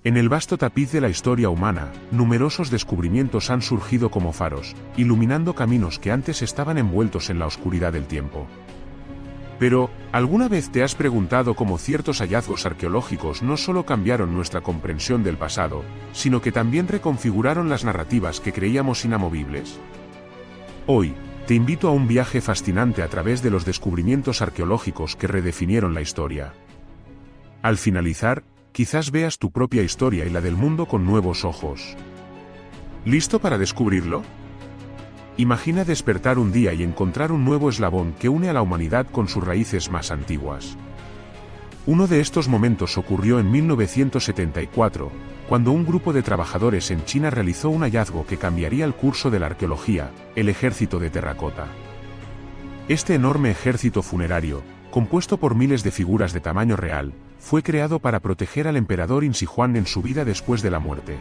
En el vasto tapiz de la historia humana, numerosos descubrimientos han surgido como faros, iluminando caminos que antes estaban envueltos en la oscuridad del tiempo. Pero, ¿alguna vez te has preguntado cómo ciertos hallazgos arqueológicos no solo cambiaron nuestra comprensión del pasado, sino que también reconfiguraron las narrativas que creíamos inamovibles? Hoy, te invito a un viaje fascinante a través de los descubrimientos arqueológicos que redefinieron la historia. Al finalizar, quizás veas tu propia historia y la del mundo con nuevos ojos. ¿Listo para descubrirlo? Imagina despertar un día y encontrar un nuevo eslabón que une a la humanidad con sus raíces más antiguas. Uno de estos momentos ocurrió en 1974, cuando un grupo de trabajadores en China realizó un hallazgo que cambiaría el curso de la arqueología: el ejército de terracota. Este enorme ejército funerario, compuesto por miles de figuras de tamaño real, fue creado para proteger al emperador Insi Huang en su vida después de la muerte.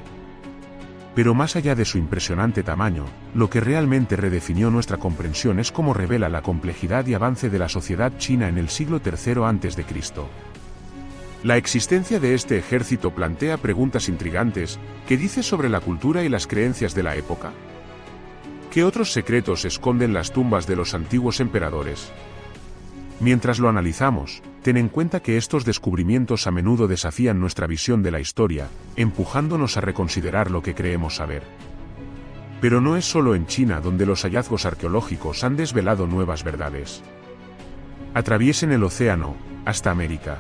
Pero más allá de su impresionante tamaño, lo que realmente redefinió nuestra comprensión es cómo revela la complejidad y avance de la sociedad china en el siglo III a.C. La existencia de este ejército plantea preguntas intrigantes. ¿Qué dice sobre la cultura y las creencias de la época? ¿Qué otros secretos esconden las tumbas de los antiguos emperadores? Mientras lo analizamos, ten en cuenta que estos descubrimientos a menudo desafían nuestra visión de la historia, empujándonos a reconsiderar lo que creemos saber. Pero no es solo en China donde los hallazgos arqueológicos han desvelado nuevas verdades. Atraviesen el océano, hasta América.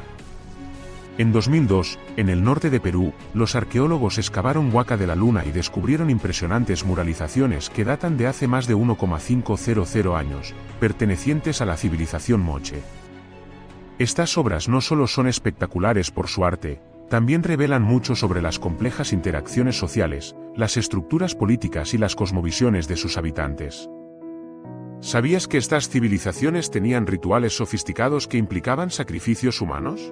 En 2002, en el norte de Perú, los arqueólogos excavaron Huaca de la Luna y descubrieron impresionantes muralizaciones que datan de hace más de 1,500 años, pertenecientes a la civilización Moche. Estas obras no solo son espectaculares por su arte, también revelan mucho sobre las complejas interacciones sociales, las estructuras políticas y las cosmovisiones de sus habitantes. ¿Sabías que estas civilizaciones tenían rituales sofisticados que implicaban sacrificios humanos?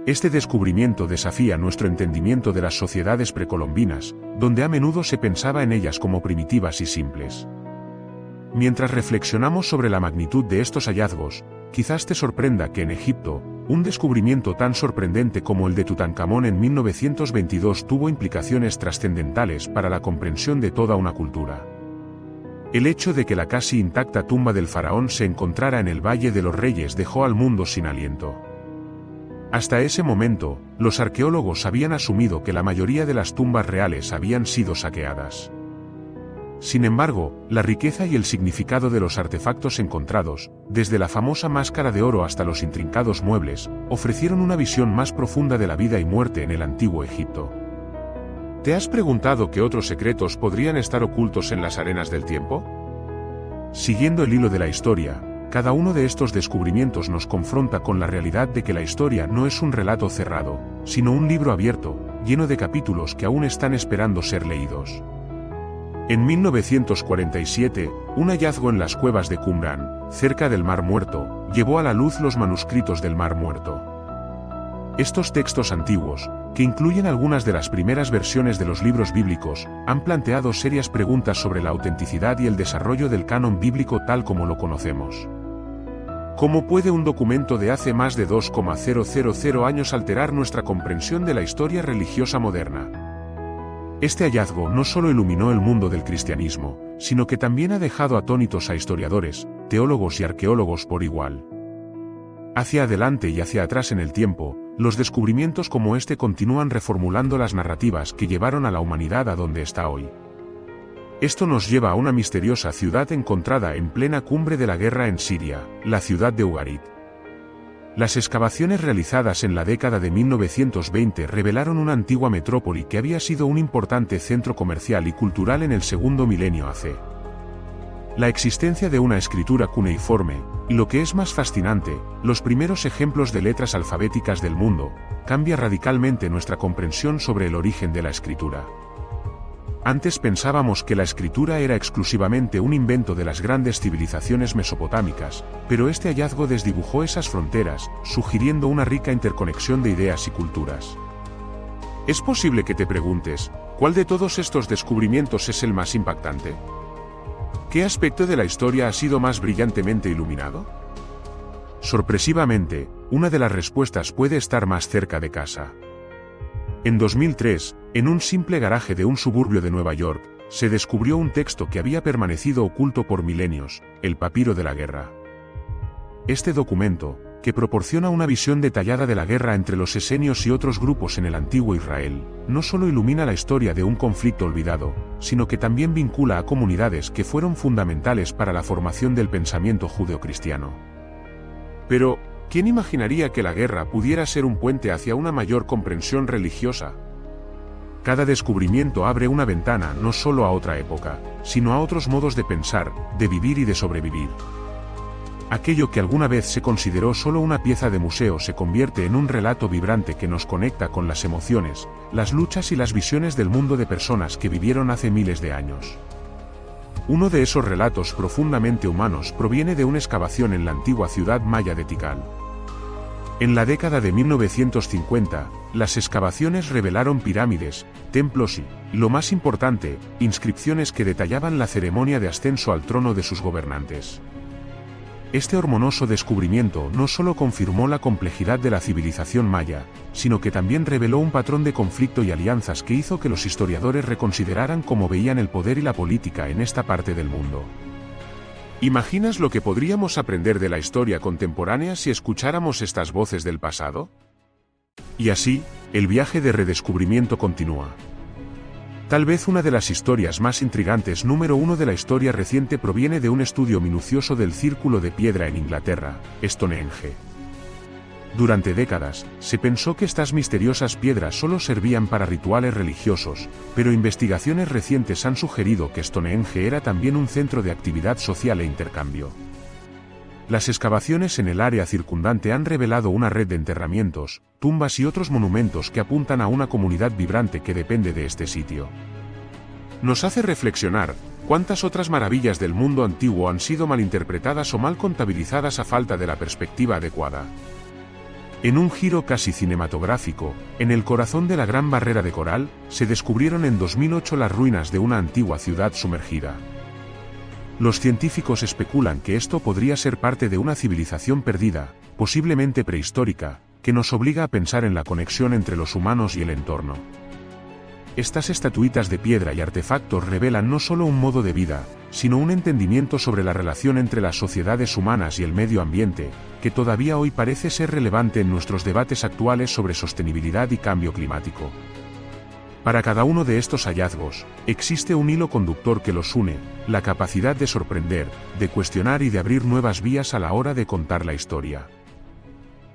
Este descubrimiento desafía nuestro entendimiento de las sociedades precolombinas, donde a menudo se pensaba en ellas como primitivas y simples. Mientras reflexionamos sobre la magnitud de estos hallazgos, quizás te sorprenda que en Egipto, un descubrimiento tan sorprendente como el de Tutankamón en 1922 tuvo implicaciones trascendentales para la comprensión de toda una cultura. El hecho de que la casi intacta tumba del faraón se encontrara en el Valle de los Reyes dejó al mundo sin aliento. Hasta ese momento, los arqueólogos habían asumido que la mayoría de las tumbas reales habían sido saqueadas. Sin embargo, la riqueza y el significado de los artefactos encontrados, desde la famosa máscara de oro hasta los intrincados muebles, ofrecieron una visión más profunda de la vida y muerte en el antiguo Egipto. ¿Te has preguntado qué otros secretos podrían estar ocultos en las arenas del tiempo? Siguiendo el hilo de la historia, cada uno de estos descubrimientos nos confronta con la realidad de que la historia no es un relato cerrado, sino un libro abierto, lleno de capítulos que aún están esperando ser leídos. En 1947, un hallazgo en las cuevas de Qumran, cerca del Mar Muerto, llevó a la luz los manuscritos del Mar Muerto. Estos textos antiguos, que incluyen algunas de las primeras versiones de los libros bíblicos, han planteado serias preguntas sobre la autenticidad y el desarrollo del canon bíblico tal como lo conocemos. ¿Cómo puede un documento de hace más de 2,000 años alterar nuestra comprensión de la historia religiosa moderna? Este hallazgo no solo iluminó el mundo del cristianismo, sino que también ha dejado atónitos a historiadores, teólogos y arqueólogos por igual. Hacia adelante y hacia atrás en el tiempo, los descubrimientos como este continúan reformulando las narrativas que llevaron a la humanidad a donde está hoy. Esto nos lleva a una misteriosa ciudad encontrada en plena cumbre de la guerra en Siria, la ciudad de Ugarit. Las excavaciones realizadas en la década de 1920 revelaron una antigua metrópoli que había sido un importante centro comercial y cultural en el segundo milenio AC. La existencia de una escritura cuneiforme, y lo que es más fascinante, los primeros ejemplos de letras alfabéticas del mundo, cambia radicalmente nuestra comprensión sobre el origen de la escritura. Antes pensábamos que la escritura era exclusivamente un invento de las grandes civilizaciones mesopotámicas, pero este hallazgo desdibujó esas fronteras, sugiriendo una rica interconexión de ideas y culturas. Es posible que te preguntes, ¿cuál de todos estos descubrimientos es el más impactante? ¿Qué aspecto de la historia ha sido más brillantemente iluminado? Sorpresivamente, una de las respuestas puede estar más cerca de casa. En 2003, en un simple garaje de un suburbio de Nueva York, se descubrió un texto que había permanecido oculto por milenios, el Papiro de la Guerra. Este documento, que proporciona una visión detallada de la guerra entre los esenios y otros grupos en el antiguo Israel, no solo ilumina la historia de un conflicto olvidado, sino que también vincula a comunidades que fueron fundamentales para la formación del pensamiento judeocristiano. Pero, ¿quién imaginaría que la guerra pudiera ser un puente hacia una mayor comprensión religiosa? Cada descubrimiento abre una ventana no solo a otra época, sino a otros modos de pensar, de vivir y de sobrevivir. Aquello que alguna vez se consideró solo una pieza de museo se convierte en un relato vibrante que nos conecta con las emociones, las luchas y las visiones del mundo de personas que vivieron hace miles de años. Uno de esos relatos profundamente humanos proviene de una excavación en la antigua ciudad maya de Tikal. En la década de 1950, las excavaciones revelaron pirámides, templos y, lo más importante, inscripciones que detallaban la ceremonia de ascenso al trono de sus gobernantes. Este horroroso descubrimiento no solo confirmó la complejidad de la civilización maya, sino que también reveló un patrón de conflicto y alianzas que hizo que los historiadores reconsideraran cómo veían el poder y la política en esta parte del mundo. ¿Imaginas lo que podríamos aprender de la historia contemporánea si escucháramos estas voces del pasado? Y así, el viaje de redescubrimiento continúa. Tal vez una de las historias más intrigantes número uno de la historia reciente proviene de un estudio minucioso del Círculo de Piedra en Inglaterra, Stonehenge. Durante décadas, se pensó que estas misteriosas piedras solo servían para rituales religiosos, pero investigaciones recientes han sugerido que Stonehenge era también un centro de actividad social e intercambio. Las excavaciones en el área circundante han revelado una red de enterramientos, tumbas y otros monumentos que apuntan a una comunidad vibrante que depende de este sitio. Nos hace reflexionar, ¿cuántas otras maravillas del mundo antiguo han sido malinterpretadas o mal contabilizadas a falta de la perspectiva adecuada? En un giro casi cinematográfico, en el corazón de la Gran Barrera de Coral, se descubrieron en 2008 las ruinas de una antigua ciudad sumergida. Los científicos especulan que esto podría ser parte de una civilización perdida, posiblemente prehistórica, que nos obliga a pensar en la conexión entre los humanos y el entorno. Estas estatuitas de piedra y artefactos revelan no solo un modo de vida, sino un entendimiento sobre la relación entre las sociedades humanas y el medio ambiente, que todavía hoy parece ser relevante en nuestros debates actuales sobre sostenibilidad y cambio climático. Para cada uno de estos hallazgos, existe un hilo conductor que los une, la capacidad de sorprender, de cuestionar y de abrir nuevas vías a la hora de contar la historia.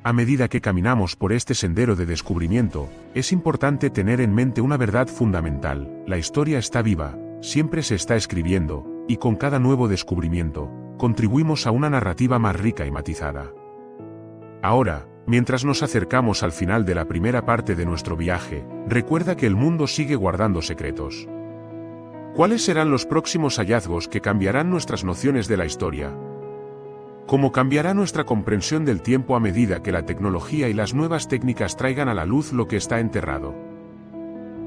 A medida que caminamos por este sendero de descubrimiento, es importante tener en mente una verdad fundamental: la historia está viva, siempre se está escribiendo, y con cada nuevo descubrimiento, contribuimos a una narrativa más rica y matizada. Ahora, mientras nos acercamos al final de la primera parte de nuestro viaje, recuerda que el mundo sigue guardando secretos. ¿Cuáles serán los próximos hallazgos que cambiarán nuestras nociones de la historia? ¿Cómo cambiará nuestra comprensión del tiempo a medida que la tecnología y las nuevas técnicas traigan a la luz lo que está enterrado?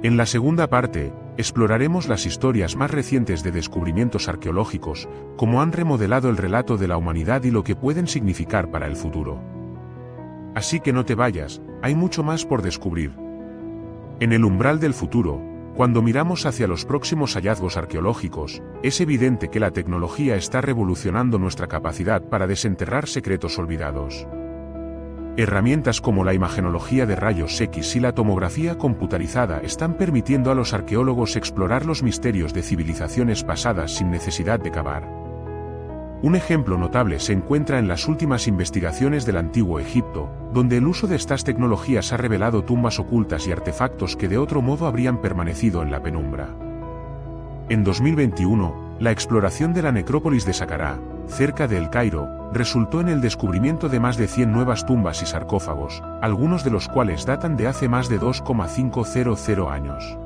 En la segunda parte, exploraremos las historias más recientes de descubrimientos arqueológicos, cómo han remodelado el relato de la humanidad y lo que pueden significar para el futuro. Así que no te vayas, hay mucho más por descubrir. En el umbral del futuro, cuando miramos hacia los próximos hallazgos arqueológicos, es evidente que la tecnología está revolucionando nuestra capacidad para desenterrar secretos olvidados. Herramientas como la imagenología de rayos X y la tomografía computarizada están permitiendo a los arqueólogos explorar los misterios de civilizaciones pasadas sin necesidad de cavar. Un ejemplo notable se encuentra en las últimas investigaciones del Antiguo Egipto, donde el uso de estas tecnologías ha revelado tumbas ocultas y artefactos que de otro modo habrían permanecido en la penumbra. En 2021, la exploración de la necrópolis de Saqqara, cerca de El Cairo, resultó en el descubrimiento de más de 100 nuevas tumbas y sarcófagos, algunos de los cuales datan de hace más de 2,500 años.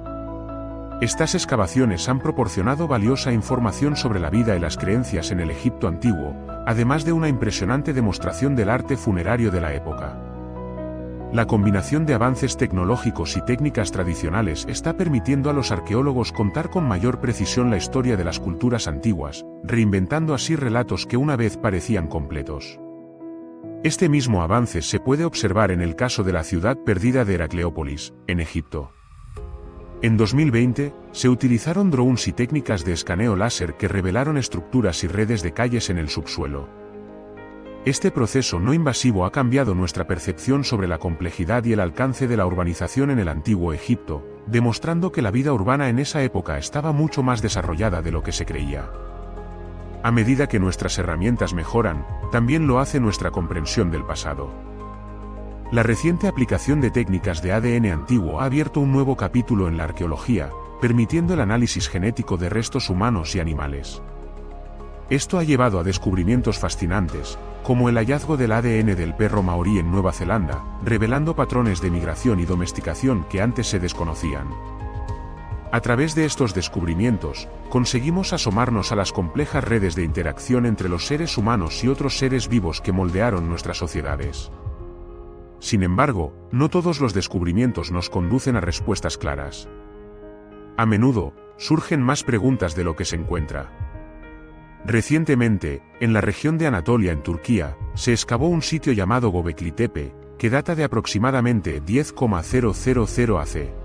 Estas excavaciones han proporcionado valiosa información sobre la vida y las creencias en el Egipto antiguo, además de una impresionante demostración del arte funerario de la época. La combinación de avances tecnológicos y técnicas tradicionales está permitiendo a los arqueólogos contar con mayor precisión la historia de las culturas antiguas, reinventando así relatos que una vez parecían completos. Este mismo avance se puede observar en el caso de la ciudad perdida de Heracleópolis, en Egipto. En 2020, se utilizaron drones y técnicas de escaneo láser que revelaron estructuras y redes de calles en el subsuelo. Este proceso no invasivo ha cambiado nuestra percepción sobre la complejidad y el alcance de la urbanización en el antiguo Egipto, demostrando que la vida urbana en esa época estaba mucho más desarrollada de lo que se creía. A medida que nuestras herramientas mejoran, también lo hace nuestra comprensión del pasado. La reciente aplicación de técnicas de ADN antiguo ha abierto un nuevo capítulo en la arqueología, permitiendo el análisis genético de restos humanos y animales. Esto ha llevado a descubrimientos fascinantes, como el hallazgo del ADN del perro maorí en Nueva Zelanda, revelando patrones de migración y domesticación que antes se desconocían. A través de estos descubrimientos, conseguimos asomarnos a las complejas redes de interacción entre los seres humanos y otros seres vivos que moldearon nuestras sociedades. Sin embargo, no todos los descubrimientos nos conducen a respuestas claras. A menudo, surgen más preguntas de lo que se encuentra. Recientemente, en la región de Anatolia en Turquía, se excavó un sitio llamado Göbekli Tepe, que data de aproximadamente 10,000 AC.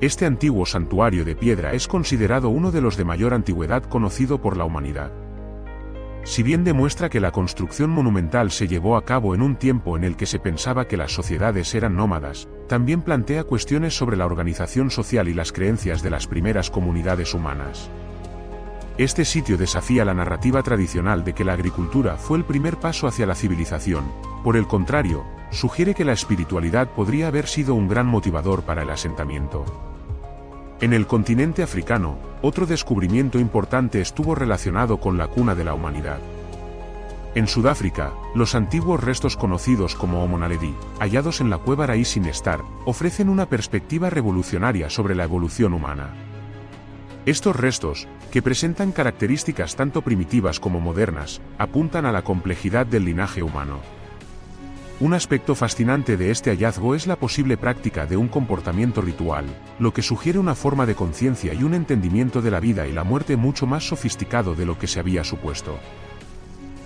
Este antiguo santuario de piedra es considerado uno de los de mayor antigüedad conocido por la humanidad. Si bien demuestra que la construcción monumental se llevó a cabo en un tiempo en el que se pensaba que las sociedades eran nómadas, también plantea cuestiones sobre la organización social y las creencias de las primeras comunidades humanas. Este sitio desafía la narrativa tradicional de que la agricultura fue el primer paso hacia la civilización. Por el contrario, sugiere que la espiritualidad podría haber sido un gran motivador para el asentamiento. En el continente africano, otro descubrimiento importante estuvo relacionado con la cuna de la humanidad. En Sudáfrica, los antiguos restos conocidos como Homo naledi, hallados en la cueva Raíz Nestar, ofrecen una perspectiva revolucionaria sobre la evolución humana. Estos restos, que presentan características tanto primitivas como modernas, apuntan a la complejidad del linaje humano. Un aspecto fascinante de este hallazgo es la posible práctica de un comportamiento ritual, lo que sugiere una forma de conciencia y un entendimiento de la vida y la muerte mucho más sofisticado de lo que se había supuesto.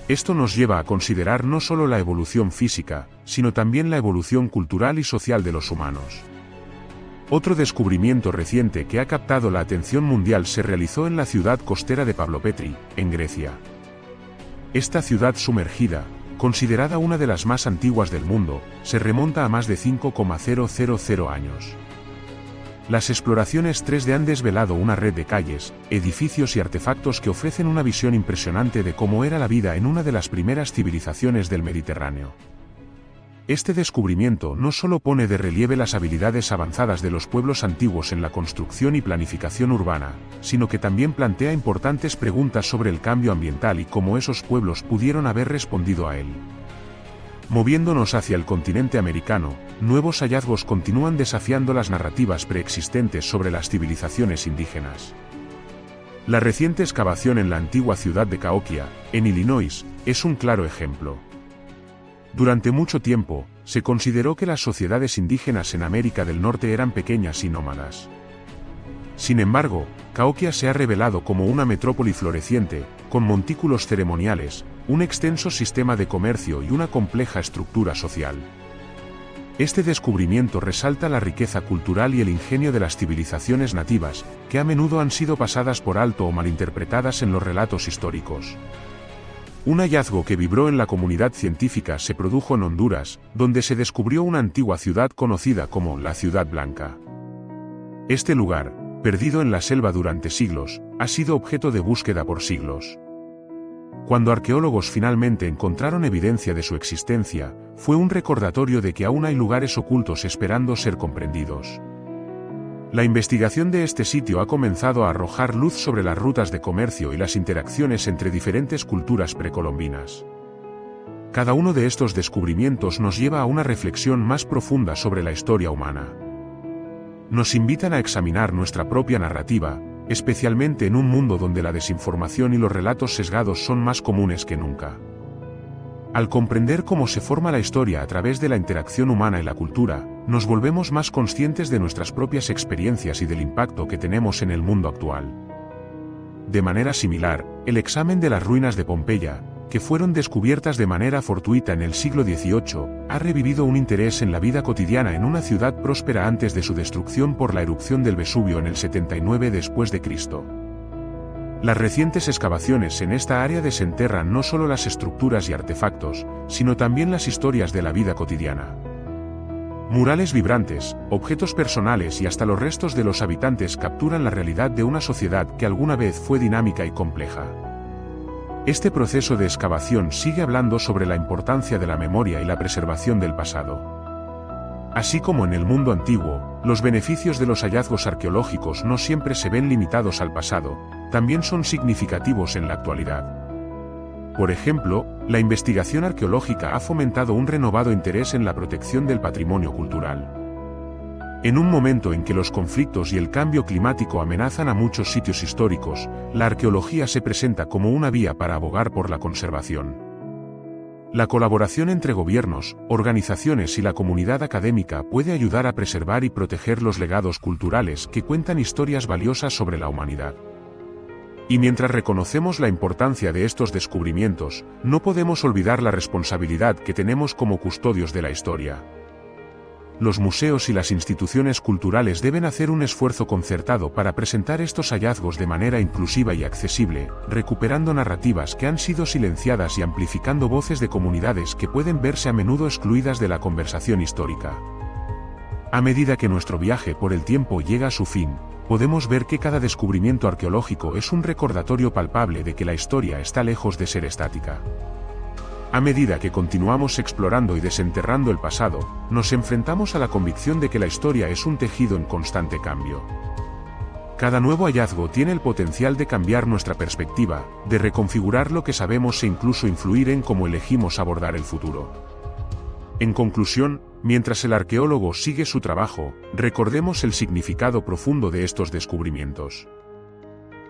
Esto nos lleva a considerar no solo la evolución física, sino también la evolución cultural y social de los humanos. Otro descubrimiento reciente que ha captado la atención mundial se realizó en la ciudad costera de Pavlopetri, en Grecia. Esta ciudad sumergida, considerada una de las más antiguas del mundo, se remonta a más de 5,000 años. Las exploraciones 3D han desvelado una red de calles, edificios y artefactos que ofrecen una visión impresionante de cómo era la vida en una de las primeras civilizaciones del Mediterráneo. Este descubrimiento no solo pone de relieve las habilidades avanzadas de los pueblos antiguos en la construcción y planificación urbana, sino que también plantea importantes preguntas sobre el cambio ambiental y cómo esos pueblos pudieron haber respondido a él. Moviéndonos hacia el continente americano, nuevos hallazgos continúan desafiando las narrativas preexistentes sobre las civilizaciones indígenas. La reciente excavación en la antigua ciudad de Cahokia, en Illinois, es un claro ejemplo. Durante mucho tiempo, se consideró que las sociedades indígenas en América del Norte eran pequeñas y nómadas. Sin embargo, Cahokia se ha revelado como una metrópoli floreciente, con montículos ceremoniales, un extenso sistema de comercio y una compleja estructura social. Este descubrimiento resalta la riqueza cultural y el ingenio de las civilizaciones nativas, que a menudo han sido pasadas por alto o malinterpretadas en los relatos históricos. Un hallazgo que vibró en la comunidad científica se produjo en Honduras, donde se descubrió una antigua ciudad conocida como la Ciudad Blanca. Este lugar, perdido en la selva durante siglos, ha sido objeto de búsqueda por siglos. Cuando arqueólogos finalmente encontraron evidencia de su existencia, fue un recordatorio de que aún hay lugares ocultos esperando ser comprendidos. La investigación de este sitio ha comenzado a arrojar luz sobre las rutas de comercio y las interacciones entre diferentes culturas precolombinas. Cada uno de estos descubrimientos nos lleva a una reflexión más profunda sobre la historia humana. Nos invitan a examinar nuestra propia narrativa, especialmente en un mundo donde la desinformación y los relatos sesgados son más comunes que nunca. Al comprender cómo se forma la historia a través de la interacción humana y la cultura, nos volvemos más conscientes de nuestras propias experiencias y del impacto que tenemos en el mundo actual. De manera similar, el examen de las ruinas de Pompeya, que fueron descubiertas de manera fortuita en el siglo XVIII, ha revivido un interés en la vida cotidiana en una ciudad próspera antes de su destrucción por la erupción del Vesubio en el 79 después de Cristo. Las recientes excavaciones en esta área desenterran no solo las estructuras y artefactos, sino también las historias de la vida cotidiana. Murales vibrantes, objetos personales y hasta los restos de los habitantes capturan la realidad de una sociedad que alguna vez fue dinámica y compleja. Este proceso de excavación sigue hablando sobre la importancia de la memoria y la preservación del pasado. Así como en el mundo antiguo, los beneficios de los hallazgos arqueológicos no siempre se ven limitados al pasado, también son significativos en la actualidad. Por ejemplo, la investigación arqueológica ha fomentado un renovado interés en la protección del patrimonio cultural. En un momento en que los conflictos y el cambio climático amenazan a muchos sitios históricos, la arqueología se presenta como una vía para abogar por la conservación. La colaboración entre gobiernos, organizaciones y la comunidad académica puede ayudar a preservar y proteger los legados culturales que cuentan historias valiosas sobre la humanidad. Y mientras reconocemos la importancia de estos descubrimientos, no podemos olvidar la responsabilidad que tenemos como custodios de la historia. Los museos y las instituciones culturales deben hacer un esfuerzo concertado para presentar estos hallazgos de manera inclusiva y accesible, recuperando narrativas que han sido silenciadas y amplificando voces de comunidades que pueden verse a menudo excluidas de la conversación histórica. A medida que nuestro viaje por el tiempo llega a su fin, podemos ver que cada descubrimiento arqueológico es un recordatorio palpable de que la historia está lejos de ser estática. A medida que continuamos explorando y desenterrando el pasado, nos enfrentamos a la convicción de que la historia es un tejido en constante cambio. Cada nuevo hallazgo tiene el potencial de cambiar nuestra perspectiva, de reconfigurar lo que sabemos e incluso influir en cómo elegimos abordar el futuro. En conclusión, mientras el arqueólogo sigue su trabajo, recordemos el significado profundo de estos descubrimientos.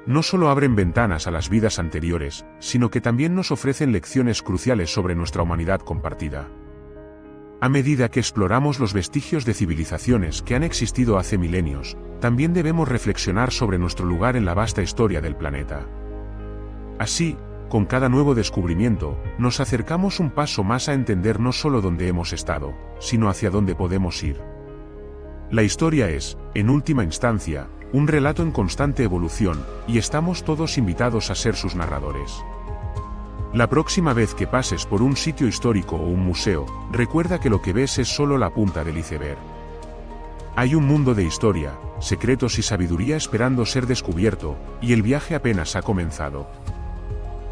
No solo abren ventanas a las vidas anteriores, sino que también nos ofrecen lecciones cruciales sobre nuestra humanidad compartida. A medida que exploramos los vestigios de civilizaciones que han existido hace milenios, también debemos reflexionar sobre nuestro lugar en la vasta historia del planeta. Así, con cada nuevo descubrimiento, nos acercamos un paso más a entender no solo dónde hemos estado, sino hacia dónde podemos ir. La historia es, en última instancia, un relato en constante evolución, y estamos todos invitados a ser sus narradores. La próxima vez que pases por un sitio histórico o un museo, recuerda que lo que ves es solo la punta del iceberg. Hay un mundo de historia, secretos y sabiduría esperando ser descubierto, y el viaje apenas ha comenzado.